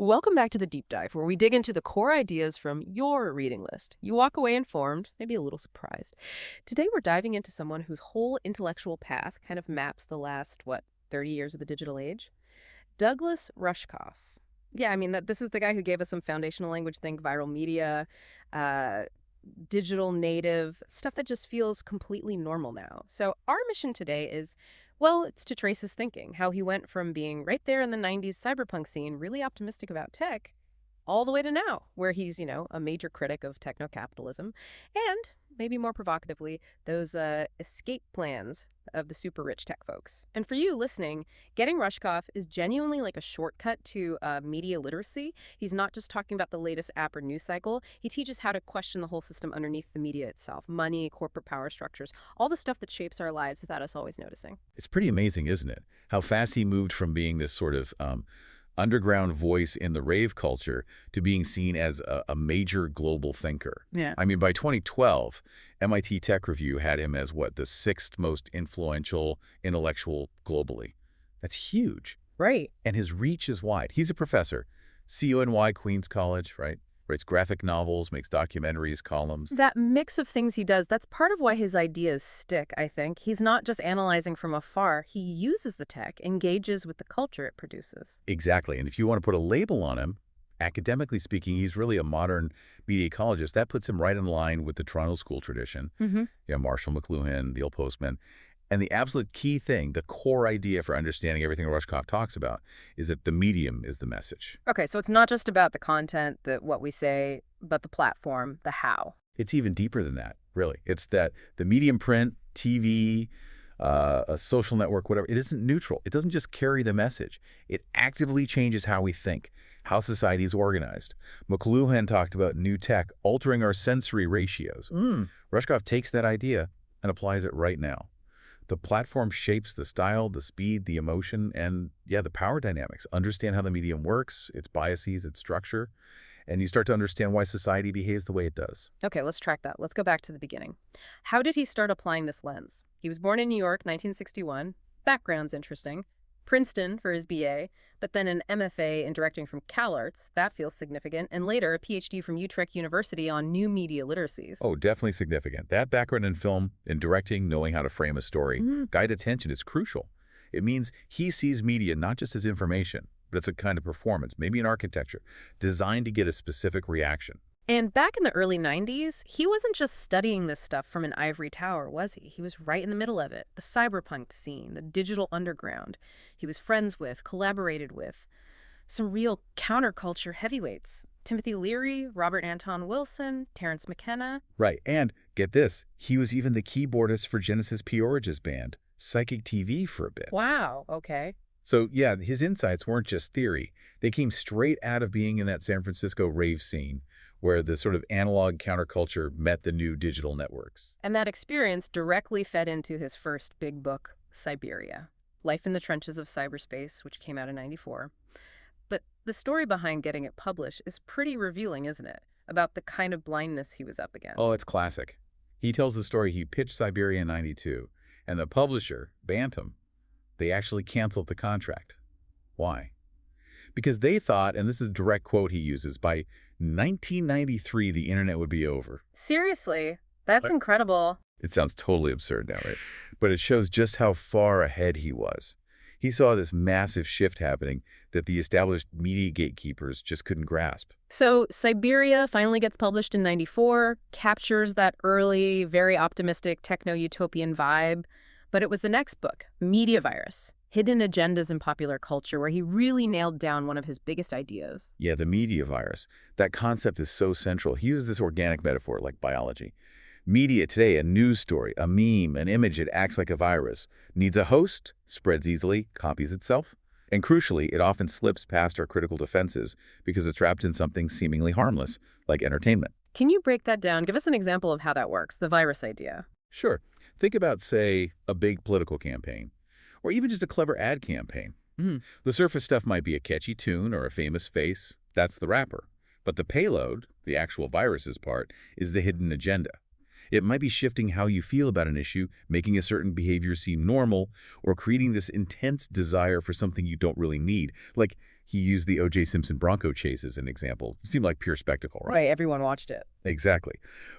Welcome back to the Deep Dive, where we dig into the core ideas from your reading list. You walk away informed, maybe a little surprised. Today we're diving into someone whose whole intellectual path kind of maps the last, 30 years of the digital age? Douglas Rushkoff. Yeah, this is the guy who gave us some foundational language, think viral media, uh, digital native, stuff that just feels completely normal now. So our mission today is, well, it's to trace his thinking, how he went from being right there in the 90s cyberpunk scene, really optimistic about tech, all the way to now, where he's, a major critic of techno-capitalism, and, maybe more provocatively, those escape plans of the super rich tech folks. And for you listening, getting Rushkoff is genuinely like a shortcut to media literacy. He's not just talking about the latest app or news cycle. He teaches how to question the whole system underneath the media itself, money, corporate power structures, all the stuff that shapes our lives without us always noticing. It's pretty amazing, isn't it? How fast he moved from being this sort of underground voice in the rave culture to being seen as a major global thinker. Yeah. By 2012, MIT Tech Review had him as, the sixth most influential intellectual globally. That's huge. Right. And his reach is wide. He's a professor, CONY, Queens College, right? Writes graphic novels, makes documentaries, columns. That mix of things he does, that's part of why his ideas stick, I think. He's not just analyzing from afar. He uses the tech, engages with the culture it produces. Exactly. And if you want to put a label on him, academically speaking, he's really a modern media ecologist. That puts him right in line with the Toronto school tradition. Marshall McLuhan, the old postman. And the absolute key thing, the core idea for understanding everything Rushkoff talks about, is that the medium is the message. Okay, so it's not just about the content, what we say, but the platform, the how. It's even deeper than that, really. It's that the medium, print, TV, a social network, whatever, it isn't neutral. It doesn't just carry the message. It actively changes how we think, how society is organized. McLuhan talked about new tech altering our sensory ratios. Rushkoff takes that idea and applies it right now. The platform shapes the style, the speed, the emotion, and, the power dynamics. Understand how the medium works, its biases, its structure, and you start to understand why society behaves the way it does. Okay, let's track that. Let's go back to the beginning. How did he start applying this lens? He was born in New York, 1961. Background's interesting. Princeton for his BA, but then an MFA in directing from CalArts. That feels significant. And later, a PhD from Utrecht University on new media literacies. Oh, definitely significant. That background in film, in directing, knowing how to frame a story, guide attention is crucial. It means he sees media not just as information, but it's a kind of performance, maybe an architecture, designed to get a specific reaction. And back in the early 90s, he wasn't just studying this stuff from an ivory tower, was he? He was right in the middle of it. The cyberpunk scene, the digital underground. He was friends with, collaborated with some real counterculture heavyweights. Timothy Leary, Robert Anton Wilson, Terence McKenna. Right, and get this, he was even the keyboardist for Genesis P-Orig's band, Psychic TV, for a bit. Wow, okay. So, his insights weren't just theory. They came straight out of being in that San Francisco rave scene, where the sort of analog counterculture met the new digital networks. And that experience directly fed into his first big book, Siberia, Life in the Trenches of Cyberspace, which came out in '94. But the story behind getting it published is pretty revealing, isn't it? About the kind of blindness he was up against. Oh, it's classic. He tells the story he pitched Siberia in '92, and the publisher, Bantam, they actually canceled the contract. Why? Because they thought, and this is a direct quote he uses, by 1993, the internet would be over. Seriously? That's incredible. It sounds totally absurd now, right? But it shows just how far ahead he was. He saw this massive shift happening that the established media gatekeepers just couldn't grasp. So Siberia finally gets published in '94, captures that early, very optimistic techno-utopian vibe. But it was the next book, Media Virus, Hidden Agendas in Popular Culture, where he really nailed down one of his biggest ideas. Yeah, the media virus. That concept is so central. He uses this organic metaphor like biology. Media today, a news story, a meme, an image, it acts like a virus. Needs a host, spreads easily, copies itself. And crucially, it often slips past our critical defenses because it's wrapped in something seemingly harmless, like entertainment. Can you break that down? Give us an example of how that works, the virus idea. Sure. Think about, say, a big political campaign, or even just a clever ad campaign. The surface stuff might be a catchy tune or a famous face. That's the wrapper. But the payload, the actual virus's part, is the hidden agenda. It might be shifting how you feel about an issue, making a certain behavior seem normal, or creating this intense desire for something you don't really need. Like, He used the O.J. Simpson Bronco chase as an example. It seemed like pure spectacle, right? Right, everyone watched it. Exactly.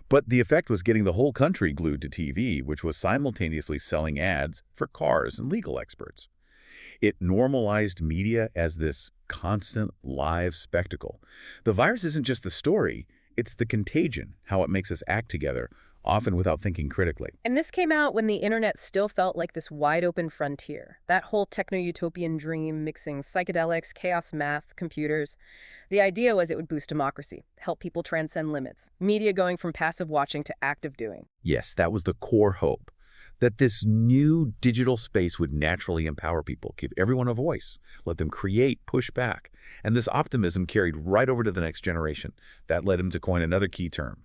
But the effect was getting the whole country glued to TV, which was simultaneously selling ads for cars and legal experts. It normalized media as this constant live spectacle. The virus isn't just the story, it's the contagion, how it makes us act together, often without thinking critically. And this came out when the internet still felt like this wide-open frontier. That whole techno-utopian dream mixing psychedelics, chaos math, computers. The idea was it would boost democracy, help people transcend limits, media going from passive watching to active doing. Yes, that was the core hope, that this new digital space would naturally empower people, give everyone a voice, let them create, push back. And this optimism carried right over to the next generation. That led him to coin another key term: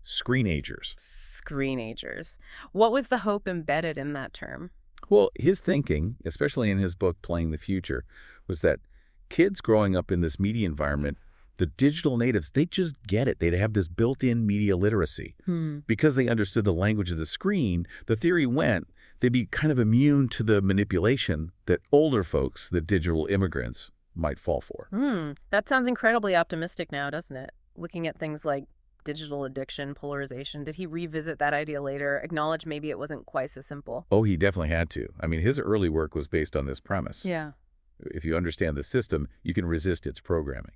screenagers. Screenagers. What was the hope embedded in that term? Well, his thinking, especially in his book Playing the Future, was that kids growing up in this media environment, the digital natives, they just get it. They'd have this built-in media literacy. Because they understood the language of the screen, the theory went they'd be kind of immune to the manipulation that older folks, the digital immigrants, might fall for. That sounds incredibly optimistic now, doesn't it? Looking at things like digital addiction, polarization, did he revisit that idea later, acknowledge maybe it wasn't quite so simple? Oh, he definitely had to. I mean, his early work was based on this premise. Yeah. If you understand the system, you can resist its programming.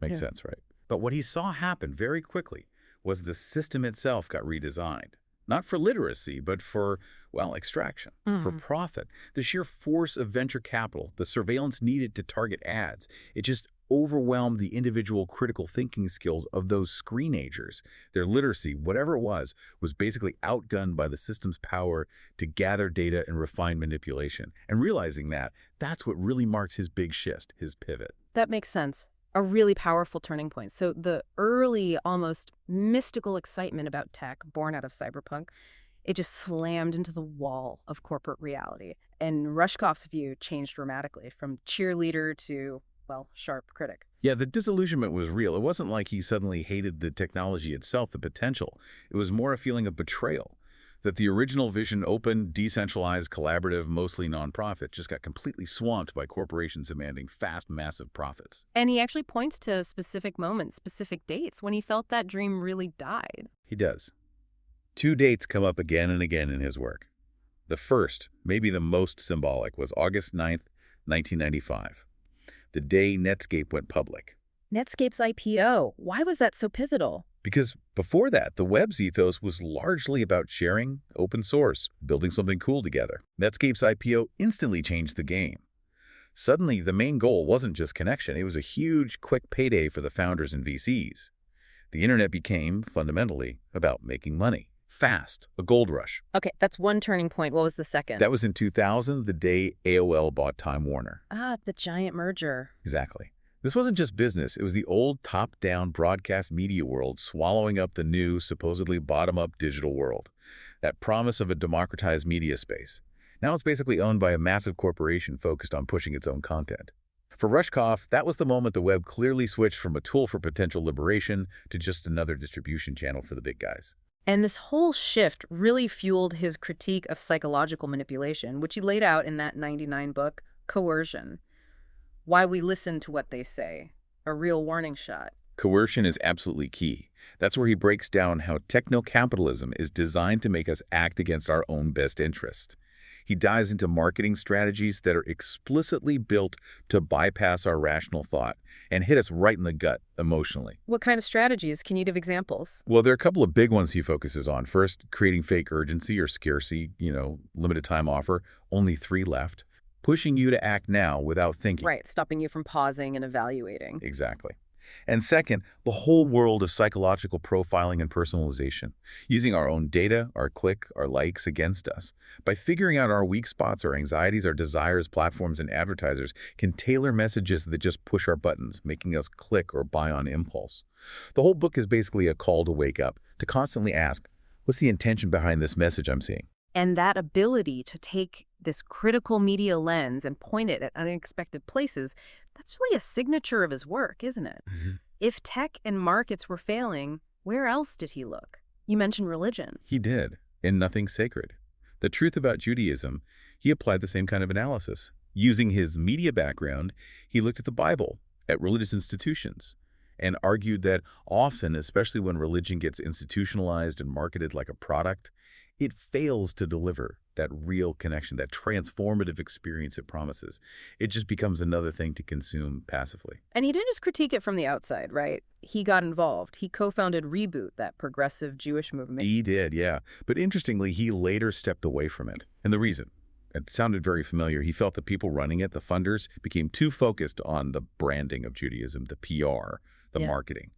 Makes sense, right? But what he saw happen very quickly was the system itself got redesigned. Not for literacy, but for, well, extraction, for profit. The sheer force of venture capital, the surveillance needed to target ads, it just overwhelmed the individual critical thinking skills of those screenagers. Their literacy, whatever it was basically outgunned by the system's power to gather data and refine manipulation. And realizing that, that's what really marks his big shift, his pivot. That makes sense. A really powerful turning point. So the early, almost mystical excitement about tech born out of cyberpunk, it just slammed into the wall of corporate reality. And Rushkoff's view changed dramatically from cheerleader to, well, sharp critic. Yeah, the disillusionment was real. It wasn't like he suddenly hated the technology itself, the potential. It was more a feeling of betrayal. That the original vision, open, decentralized, collaborative, mostly nonprofit, just got completely swamped by corporations demanding fast, massive profits. And he actually points to specific moments, specific dates, when he felt that dream really died. He does. 2 dates come up again and again in his work. The first, maybe the most symbolic, was August 9th, 1995, the day Netscape went public. Netscape's IPO. Why was that so pivotal? Because before that, the web's ethos was largely about sharing, open source, building something cool together. Netscape's IPO instantly changed the game. Suddenly, the main goal wasn't just connection. It was a huge, quick payday for the founders and VCs. The internet became, fundamentally, about making money. Fast, a gold rush. Okay, that's one turning point. What was the second? That was in 2000, the day AOL bought Time Warner. The giant merger. Exactly. This wasn't just business. It was the old top-down broadcast media world swallowing up the new, supposedly bottom-up digital world. That promise of a democratized media space. Now it's basically owned by a massive corporation focused on pushing its own content. For Rushkoff, that was the moment the web clearly switched from a tool for potential liberation to just another distribution channel for the big guys. And this whole shift really fueled his critique of psychological manipulation, which he laid out in that '99 book, Coercion. Why we listen to what they say. A real warning shot. Coercion is absolutely key. That's where he breaks down how techno-capitalism is designed to make us act against our own best interest. He dives into marketing strategies that are explicitly built to bypass our rational thought and hit us right in the gut emotionally. What kind of strategies? Can you give examples? Well, there are a couple of big ones he focuses on. First, creating fake urgency or scarcity, limited time offer, only 3 left. Pushing you to act now without thinking. Right, stopping you from pausing and evaluating. Exactly. And second, the whole world of psychological profiling and personalization, using our own data, our click, our likes against us. By figuring out our weak spots, our anxieties, our desires, platforms and advertisers can tailor messages that just push our buttons, making us click or buy on impulse. The whole book is basically a call to wake up, to constantly ask, what's the intention behind this message I'm seeing? And that ability to take this critical media lens and point it at unexpected places, that's really a signature of his work, isn't it? If tech and markets were failing, where else did he look? You mentioned religion. He did, in Nothing Sacred. The Truth About Judaism, he applied the same kind of analysis. Using his media background, he looked at the Bible, at religious institutions, and argued that often, especially when religion gets institutionalized and marketed like a product, it fails to deliver that real connection, that transformative experience it promises. It just becomes another thing to consume passively. And he didn't just critique it from the outside, right? He got involved. He co-founded Reboot, that progressive Jewish movement. He did, yeah. But interestingly, he later stepped away from it. And the reason? It sounded very familiar. He felt the people running it, the funders, became too focused on the branding of Judaism, the PR, the marketing,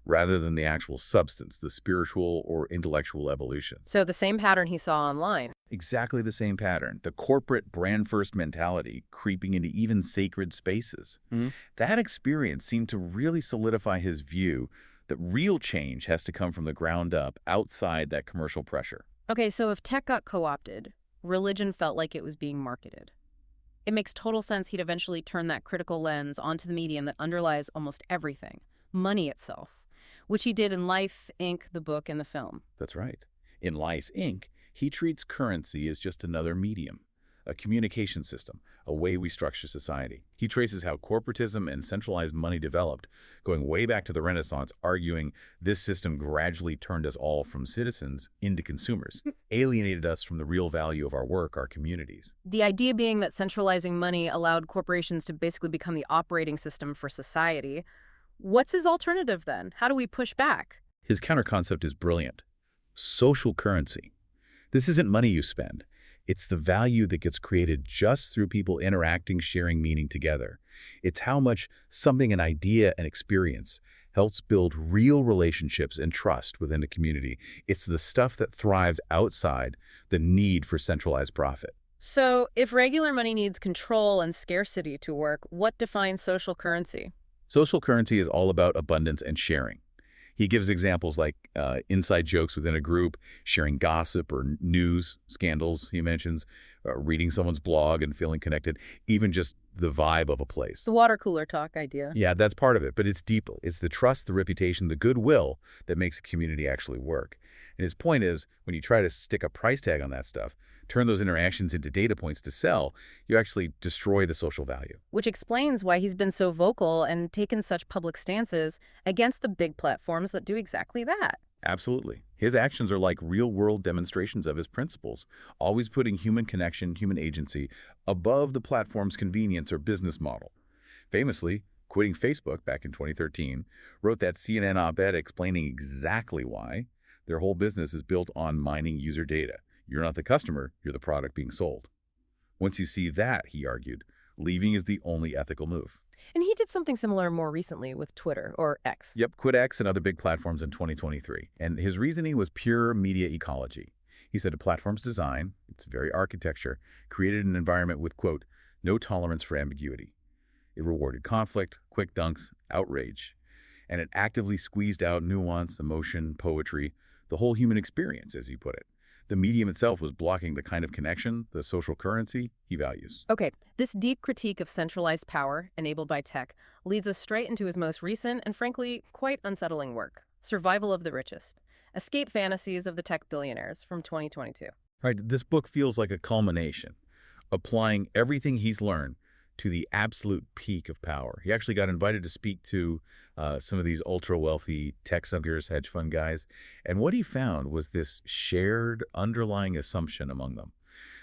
rather than the actual substance, the spiritual or intellectual evolution. So the same pattern he saw online. Exactly the same pattern. The corporate brand-first mentality creeping into even sacred spaces. That experience seemed to really solidify his view that real change has to come from the ground up, outside that commercial pressure. Okay, so if tech got co-opted, religion felt like it was being marketed. It makes total sense he'd eventually turn that critical lens onto the medium that underlies almost everything, money itself, which he did in Life, Inc., the book, and the film. That's right. In Life, Inc., he treats currency as just another medium, a communication system, a way we structure society. He traces how corporatism and centralized money developed, going way back to the Renaissance, arguing this system gradually turned us all from citizens into consumers, alienated us from the real value of our work, our communities. The idea being that centralizing money allowed corporations to basically become the operating system for society. What's his alternative then? How do we push back? His counterconcept is brilliant. Social currency. This isn't money you spend. It's the value that gets created just through people interacting, sharing meaning together. It's how much something, an idea, an experience, helps build real relationships and trust within a community. It's the stuff that thrives outside the need for centralized profit. So if regular money needs control and scarcity to work, what defines social currency? Social currency is all about abundance and sharing. He gives examples like inside jokes within a group, sharing gossip or news, scandals, he mentions, reading someone's blog and feeling connected, even just the vibe of a place. The water cooler talk idea. Yeah, that's part of it, but it's deeper. It's the trust, the reputation, the goodwill that makes a community actually work. And his point is, when you try to stick a price tag on that stuff, turn those interactions into data points to sell, you actually destroy the social value. Which explains why he's been so vocal and taken such public stances against the big platforms that do exactly that. Absolutely. His actions are like real-world demonstrations of his principles, always putting human connection, human agency, above the platform's convenience or business model. Famously, quitting Facebook back in 2013, wrote that CNN op-ed explaining exactly why their whole business is built on mining user data. You're not the customer, you're the product being sold. Once you see that, he argued, leaving is the only ethical move. And he did something similar more recently with Twitter, or X. Yep, quit X and other big platforms in 2023. And his reasoning was pure media ecology. He said a platform's design, its very architecture, created an environment with, quote, no tolerance for ambiguity. It rewarded conflict, quick dunks, outrage, and it actively squeezed out nuance, emotion, poetry, the whole human experience, as he put it. The medium itself was blocking the kind of connection, the social currency he values. Okay, this deep critique of centralized power enabled by tech leads us straight into his most recent and frankly quite unsettling work, Survival of the Richest, Escape Fantasies of the Tech Billionaires from 2022. Right, this book feels like a culmination, applying everything he's learned to the absolute peak of power. He actually got invited to speak to some of these ultra-wealthy tech suckers, hedge fund guys, and what he found was this shared underlying assumption among them,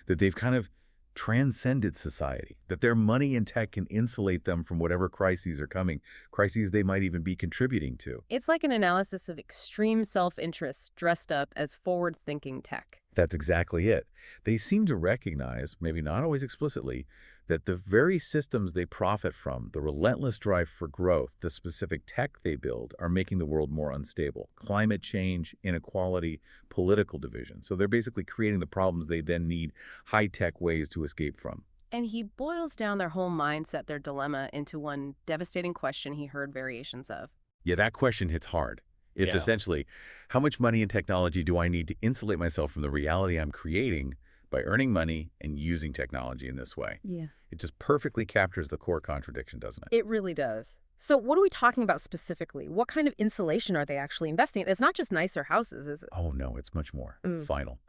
that they've kind of transcended society, that their money and tech can insulate them from whatever crises are coming, crises they might even be contributing to. It's like an analysis of extreme self-interest dressed up as forward-thinking tech. That's exactly it. They seem to recognize, maybe not always explicitly, that the very systems they profit from, the relentless drive for growth, the specific tech they build, are making the world more unstable. Climate change, inequality, political division. So they're basically creating the problems they then need high-tech ways to escape from. And he boils down their whole mindset, their dilemma, into one devastating question he heard variations of. Yeah, that question hits hard. It's essentially, how much money and technology do I need to insulate myself from the reality I'm creating by earning money and using technology in this way? Yeah. It just perfectly captures the core contradiction, doesn't it? It really does. So what are we talking about specifically? What kind of insulation are they actually investing in? It's not just nicer houses, is it? Oh, no, it's much more final.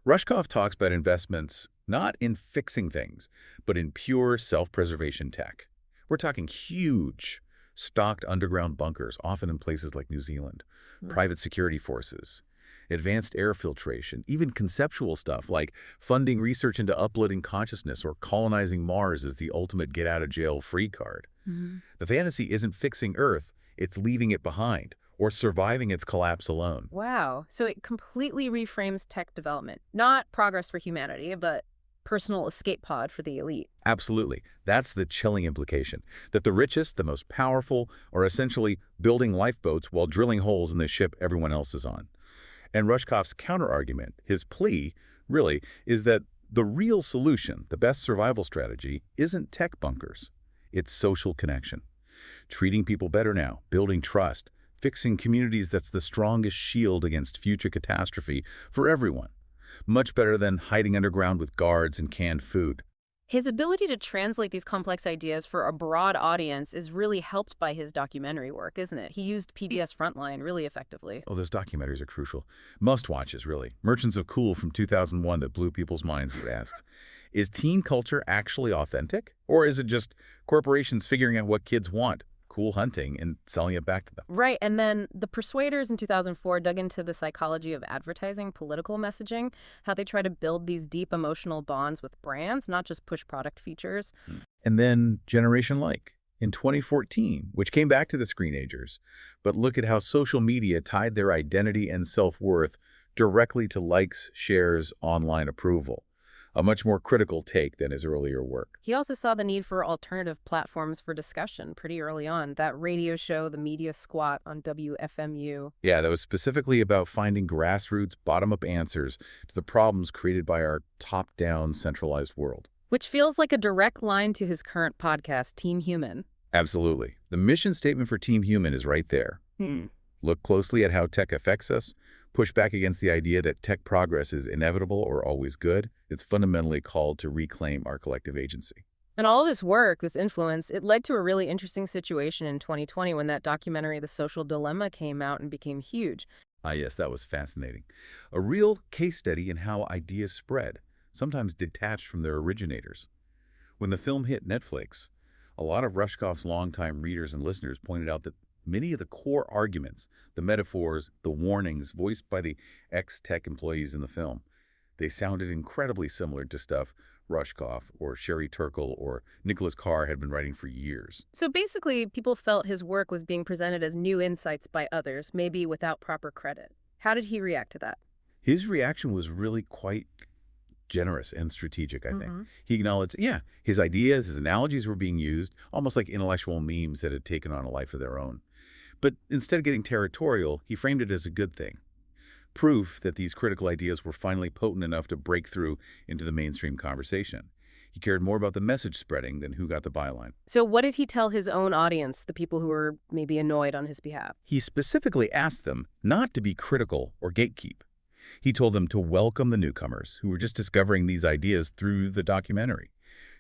Rushkoff talks about investments not in fixing things, but in pure self-preservation tech. We're talking huge, stocked underground bunkers, often in places like New Zealand, Hmm. private security forces, advanced air filtration, even conceptual stuff like funding research into uploading consciousness or colonizing Mars as the ultimate get-out-of-jail-free card. Mhm. The fantasy isn't fixing Earth, it's leaving it behind, or surviving its collapse alone. Wow. So it completely reframes tech development. Not progress for humanity, but personal escape pod for the elite. Absolutely. That's the chilling implication, that the richest, the most powerful, are essentially building lifeboats while drilling holes in the ship everyone else is on. And Rushkoff's counterargument, his plea, really, is that the real solution, the best survival strategy, isn't tech bunkers. It's social connection. Treating people better now, building trust, fixing communities that's the strongest shield against future catastrophe for everyone. Much better than hiding underground with guards and canned food. His ability to translate these complex ideas for a broad audience is really helped by his documentary work, isn't it? He used PBS Frontline really effectively. Oh, those documentaries are crucial. Must-watches, really. Merchants of Cool from 2001 that blew people's minds, you asked. Is teen culture actually authentic? Or is it just corporations figuring out what kids want? Cool hunting and selling it back to them. Right, and then The Persuaders in 2004 dug into the psychology of advertising, political messaging, how they try to build these deep emotional bonds with brands, not just push product features. And then Generation Like in 2014, which came back to the screenagers. But look at how social media tied their identity and self-worth directly to likes, shares, online approval. A much more critical take than his earlier work. He also saw the need for alternative platforms for discussion pretty early on. That radio show, The Media Squat on WFMU. Yeah, that was specifically about finding grassroots, bottom-up answers to the problems created by our top-down centralized world. Which feels like a direct line to his current podcast, Team Human. Absolutely. The mission statement for Team Human is right there. Look closely at how tech affects us. Push back against the idea that tech progress is inevitable or always good. It's fundamentally called to reclaim our collective agency. And all this work, this influence, it led to a really interesting situation in 2020 when that documentary, The Social Dilemma, came out and became huge. Ah, yes, that was fascinating. A real case study in how ideas spread, sometimes detached from their originators. When the film hit Netflix, a lot of Rushkoff's longtime readers and listeners pointed out that many of the core arguments, the metaphors, the warnings voiced by the ex-tech employees in the film, they sounded incredibly similar to stuff Rushkoff or Sherry Turkle or Nicholas Carr had been writing for years. So basically, people felt his work was being presented as new insights by others, maybe without proper credit. How did he react to that? His reaction was really quite generous and strategic, I think. He acknowledged, yeah, his ideas, his analogies were being used, almost like intellectual memes that had taken on a life of their own. But instead of getting territorial, he framed it as a good thing. Proof that these critical ideas were finally potent enough to break through into the mainstream conversation. He cared more about the message spreading than who got the byline. So what did he tell his own audience, the people who were maybe annoyed on his behalf? He specifically asked them not to be critical or gatekeep. He told them to welcome the newcomers who were just discovering these ideas through the documentary,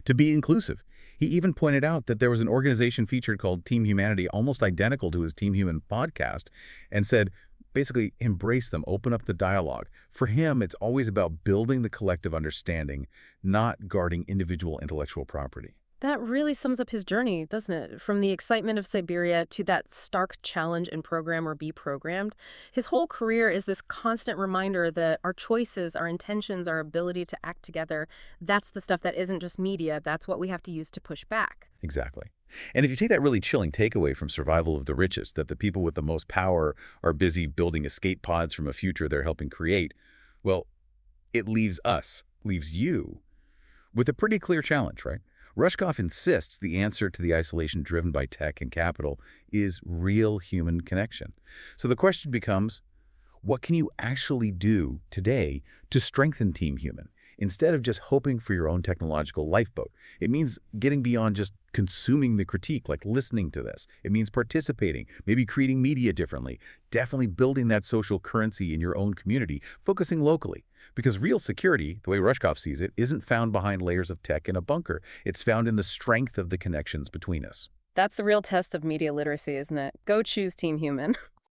to be inclusive. He even pointed out that there was an organization featured called Team Humanity, almost identical to his Team Human podcast, and said, basically, embrace them, open up the dialogue. For him, it's always about building the collective understanding, not guarding individual intellectual property. That really sums up his journey, doesn't it? From the excitement of Siberia to that stark challenge in program or be programmed. His whole career is this constant reminder that our choices, our intentions, our ability to act together, that's the stuff that isn't just media. That's what we have to use to push back. Exactly. And if you take that really chilling takeaway from Survival of the Richest, that the people with the most power are busy building escape pods from a future they're helping create, well, it leaves us, leaves you, with a pretty clear challenge, right? Rushkoff insists the answer to the isolation driven by tech and capital is real human connection. So the question becomes, what can you actually do today to strengthen Team Human? Instead of just hoping for your own technological lifeboat. It means getting beyond just consuming the critique, like listening to this. It means participating, maybe creating media differently, definitely building that social currency in your own community, focusing locally. Because real security, the way Rushkoff sees it, isn't found behind layers of tech in a bunker. It's found in the strength of the connections between us. That's the real test of media literacy, isn't it? Go choose Team Human.